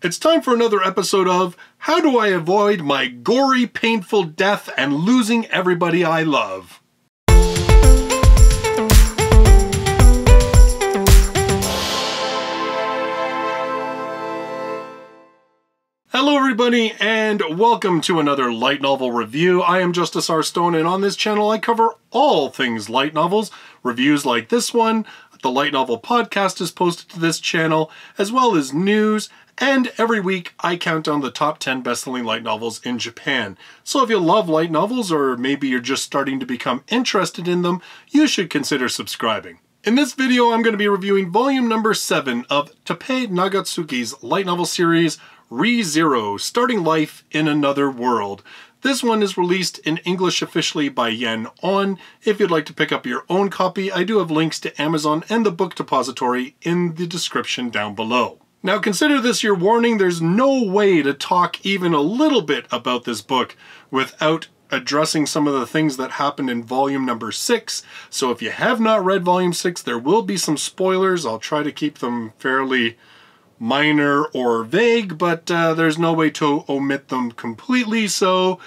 It's time for another episode of How Do I Avoid My Gory, Painful Death and Losing Everybody I Love? Hello everybody and welcome to another light novel review. I am Justice R. Stone, and on this channel I cover all things light novels. Reviews like this one, the Light Novel Podcast is posted to this channel, as well as news, and every week I count down the top 10 best-selling light novels in Japan. So if you love light novels, or maybe you're just starting to become interested in them, you should consider subscribing. In this video I'm going to be reviewing volume number 7 of Teppei Nagatsuki's light novel series, ReZero, Starting Life in Another World. This one is released in English officially by Yen On. If you'd like to pick up your own copy, I do have links to Amazon and the book depository in the description down below. Now consider this your warning, there's no way to talk even a little bit about this book without addressing some of the things that happened in volume number 6. So if you have not read volume 6, there will be some spoilers. I'll try to keep them fairly minor or vague, but there's no way to omit them completely, so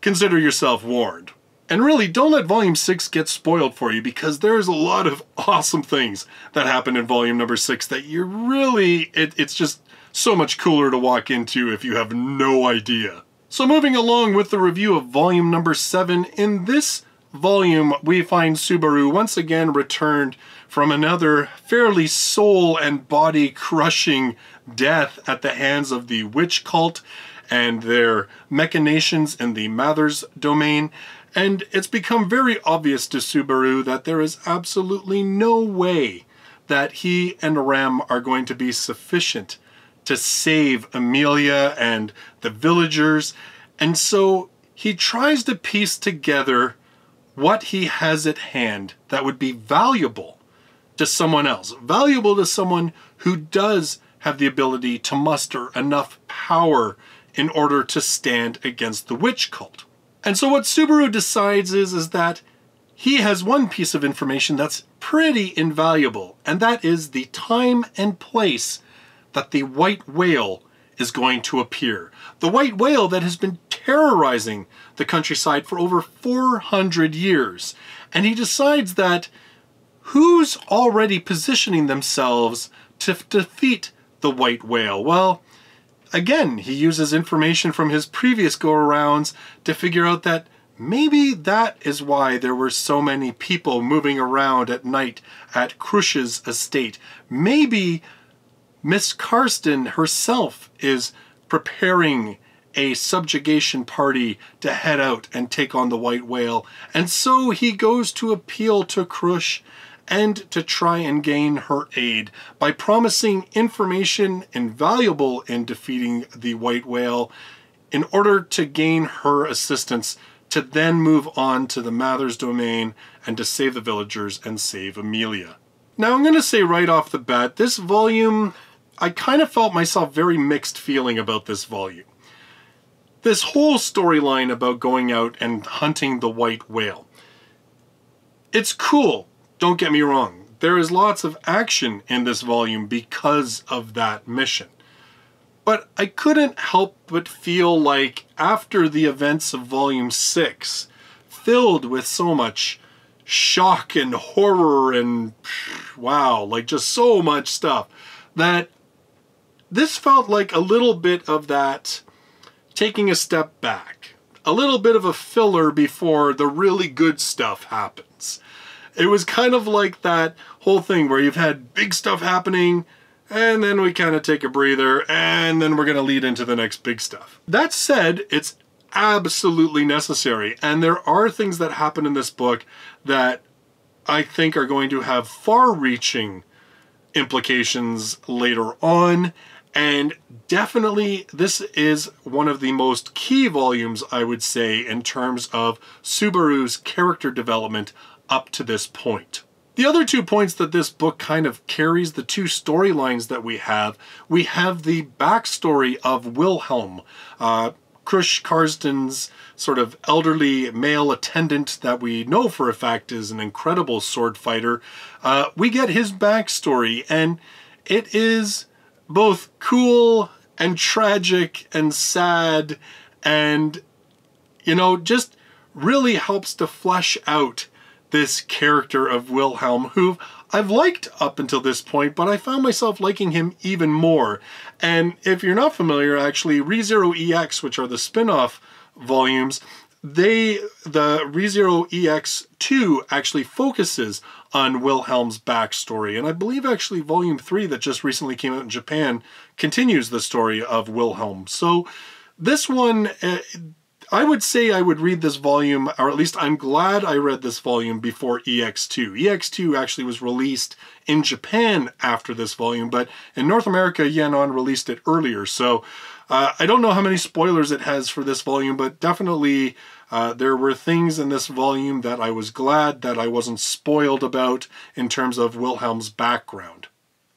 consider yourself warned. And really, don't let volume 6 get spoiled for you, because there's a lot of awesome things that happen in volume number 6 that you're really, it's just so much cooler to walk into if you have no idea. So moving along with the review of volume number 7, in this volume we find Subaru once again returned from another fairly soul and body crushing death at the hands of the witch cult and their machinations in the Mathers domain. And it's become very obvious to Subaru that there is absolutely no way that he and Rem are going to be sufficient to save Emilia and the villagers. And so he tries to piece together what he has at hand that would be valuable to someone else, valuable to someone who does have the ability to muster enough power in order to stand against the witch cult. And so what Subaru decides is that he has one piece of information that's pretty invaluable, and that is the time and place that the white whale is going to appear. The white whale that has been terrorizing the countryside for over 400 years. And he decides that who's already positioning themselves to defeat the white whale? Well, again, he uses information from his previous go-arounds to figure out that maybe that is why there were so many people moving around at night at Krush's estate. Maybe Miss Karsten herself is preparing a subjugation party to head out and take on the white whale. And so he goes to appeal to Krush and to try and gain her aid by promising information invaluable in defeating the white whale in order to gain her assistance to then move on to the Mathers domain and to save the villagers and save Emilia. Now I'm going to say right off the bat, this volume, I kind of felt myself very mixed feeling about this volume. This whole storyline about going out and hunting the white whale, it's cool, don't get me wrong. There is lots of action in this volume because of that mission. But I couldn't help but feel like after the events of volume 6, filled with so much shock and horror and wow, like just so much stuff, that this felt like a little bit of that taking a step back, a little bit of a filler before the really good stuff happens. It was kind of like that whole thing where you've had big stuff happening and then we kind of take a breather and then we're going to lead into the next big stuff. That said, it's absolutely necessary, and there are things that happen in this book that I think are going to have far-reaching implications later on. And definitely this is one of the most key volumes, I would say, in terms of Subaru's character development up to this point. The other 2 points that this book kind of carries, the 2 storylines that we have the backstory of Wilhelm, Krush Karsten's sort of elderly male attendant that we know for a fact is an incredible sword fighter. We get his backstory, and it is both cool and tragic and sad, and, you know, just really helps to flesh out this character of Wilhelm, who I've liked up until this point, but I found myself liking him even more. And if you're not familiar, actually, ReZero EX, which are the spin-off volumes, the ReZero EX2 actually focuses on Wilhelm's backstory. And I believe actually Volume 3 that just recently came out in Japan continues the story of Wilhelm. So this one, I would say I would read this volume, or at least I'm glad I read this volume before EX2. EX2 actually was released in Japan after this volume, but in North America, Yen On released it earlier. So I don't know how many spoilers it has for this volume, but definitely there were things in this volume that I was glad that I wasn't spoiled about in terms of Wilhelm's background.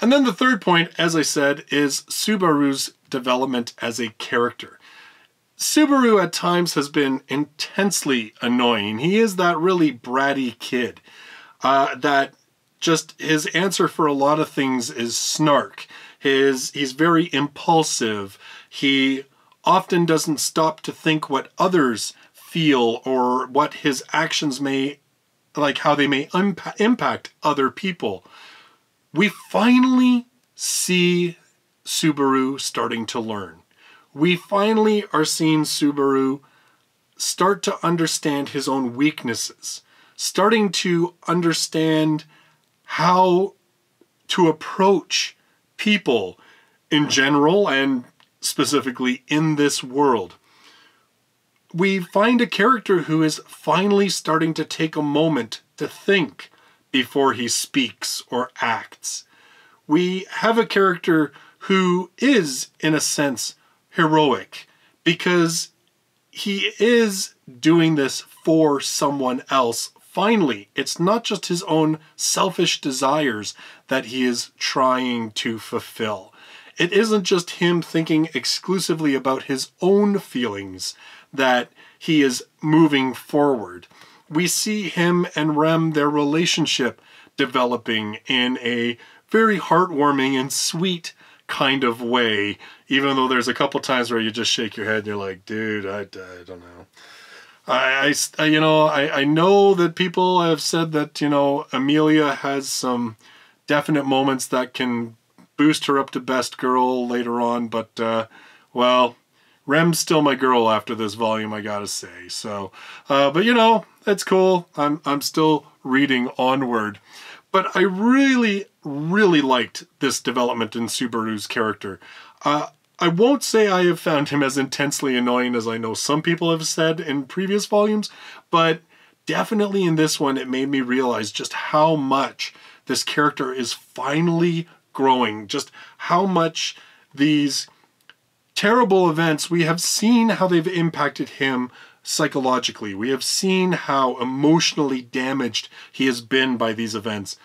And then the third point, as I said, is Subaru's development as a character. Subaru at times has been intensely annoying. He is that really bratty kid that just his answer for a lot of things is snark. He's very impulsive. He often doesn't stop to think what others feel or what his actions may, like how they may impact other people. We finally see Subaru starting to learn. We finally are seeing Subaru start to understand his own weaknesses, starting to understand how to approach people in general and specifically in this world. We find a character who is finally starting to take a moment to think before he speaks or acts. We have a character who is, in a sense, heroic, because he is doing this for someone else. Finally, it's not just his own selfish desires that he is trying to fulfill. It isn't just him thinking exclusively about his own feelings that he is moving forward. We see him and Rem, their relationship, developing in a very heartwarming and sweet kind of way, even though there's a couple times where you just shake your head and you're like, dude, I don't know. I know that people have said that, you know, Amelia has some definite moments that can boost her up to best girl later on, but, well, Rem's still my girl after this volume, I gotta say. So, but you know, it's cool. I'm still reading onward. But I really, really liked this development in Subaru's character. I won't say I have found him as intensely annoying as I know some people have said in previous volumes, but definitely in this one it made me realize just how much this character is finally growing, just how much these terrible events, we have seen how they've impacted him psychologically. We have seen how emotionally damaged he has been by these events.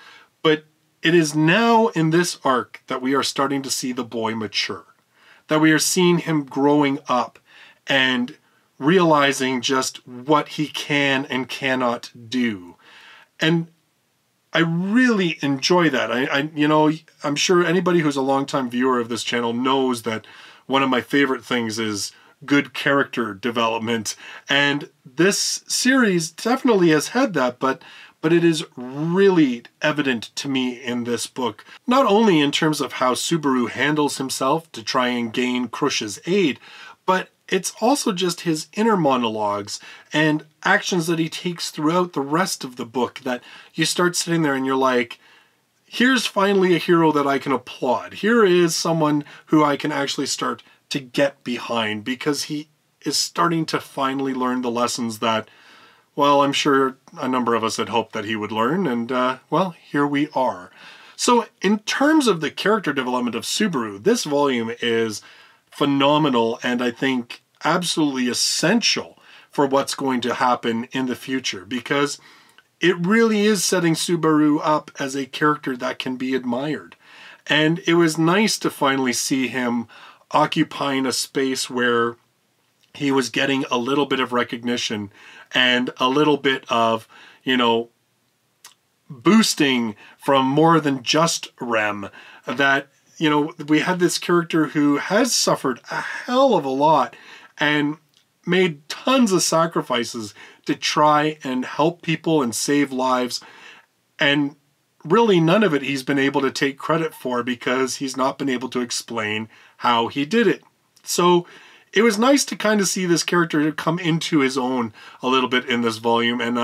But it is now in this arc that we are starting to see the boy mature. That we are seeing him growing up and realizing just what he can and cannot do. And I really enjoy that. You know, I'm sure anybody who's a longtime viewer of this channel knows that one of my favorite things is good character development, and this series definitely has had that, but it is really evident to me in this book, not only in terms of how Subaru handles himself to try and gain Krush's aid, but it's also just his inner monologues and actions that he takes throughout the rest of the book that you start sitting there and you're like, here's finally a hero that I can applaud. Here is someone who I can actually start to get behind, because he is starting to finally learn the lessons that, well, I'm sure a number of us had hoped that he would learn, and, well, here we are. So in terms of the character development of Subaru, this volume is phenomenal, and I think absolutely essential for what's going to happen in the future, because it really is setting Subaru up as a character that can be admired. And it was nice to finally see him occupying a space where he was getting a little bit of recognition and a little bit of, you know, boosting from more than just Rem, that you know, we had this character who has suffered a hell of a lot and made tons of sacrifices to try and help people and save lives. And really none of it he's been able to take credit for because he's not been able to explain how he did it. So it was nice to kind of see this character come into his own a little bit in this volume. And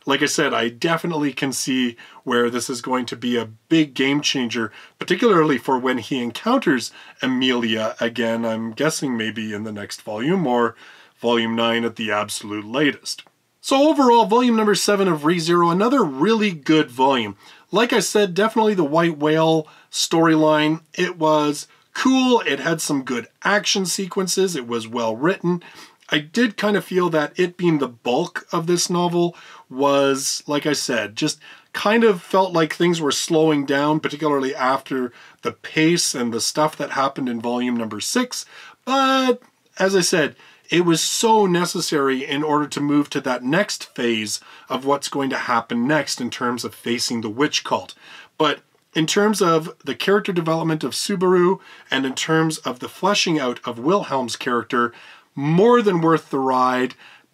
like I said, I definitely can see where this is going to be a big game changer, particularly for when he encounters Emilia again. I'm guessing maybe in the next volume or volume 9 at the absolute latest. So overall, volume number 7 of ReZero, another really good volume. Like I said, definitely the White Whale storyline. It was cool. It had some good action sequences. It was well written. I did kind of feel that it being the bulk of this novel was, like I said, just kind of felt like things were slowing down, particularly after the pace and the stuff that happened in volume number 6. But as I said, it was so necessary in order to move to that next phase of what's going to happen next in terms of facing the witch cult. But in terms of the character development of Subaru and in terms of the fleshing out of Wilhelm's character, more than worth the ride.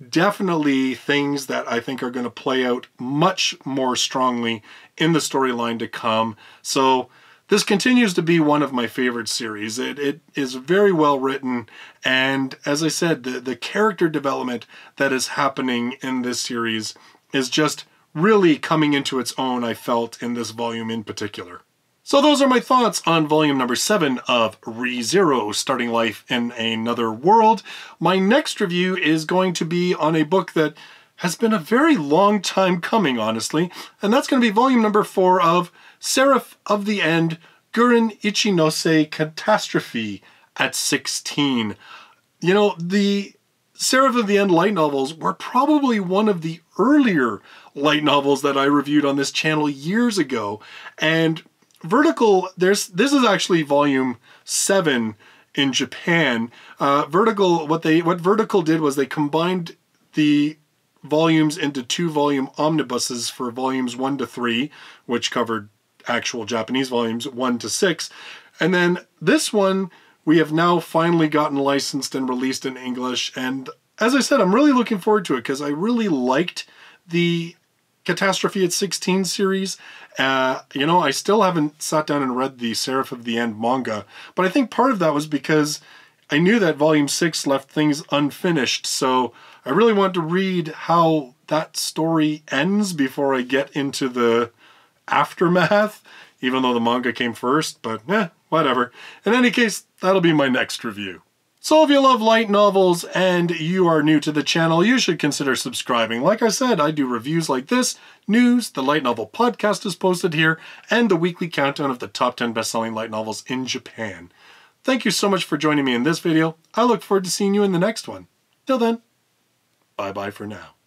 Definitely things that I think are going to play out much more strongly in the storyline to come. So this continues to be one of my favorite series. It is very well written, and as I said, the character development that is happening in this series is just really coming into its own, I felt, in this volume in particular. So those are my thoughts on volume number 7 of ReZero, Starting Life in Another World. My next review is going to be on a book that has been a very long time coming, honestly, and that's going to be volume number 4 of Seraph of the End, Guren Ichinose Catastrophe at 16. You know, the Seraph of the End light novels were probably one of the earlier light novels that I reviewed on this channel years ago, and Vertical, this is actually volume 7 in Japan. Vertical, what Vertical did was they combined the volumes into 2-volume omnibuses for volumes 1 to 3, which covered actual Japanese volumes 1 to 6. And then this one we have now finally gotten licensed and released in English. And as I said, I'm really looking forward to it because I really liked the Catastrophe at 16 series. You know, I still haven't sat down and read the Seraph of the End manga, but I think part of that was because I knew that volume 6 left things unfinished, so I really wanted to read how that story ends before I get into the aftermath, even though the manga came first, but whatever. In any case, that'll be my next review. So if you love light novels and you are new to the channel, you should consider subscribing. Like I said, I do reviews like this, news, the Light Novel Podcast is posted here, and the weekly countdown of the top 10 best-selling light novels in Japan. Thank you so much for joining me in this video. I look forward to seeing you in the next one. Till then, bye-bye for now.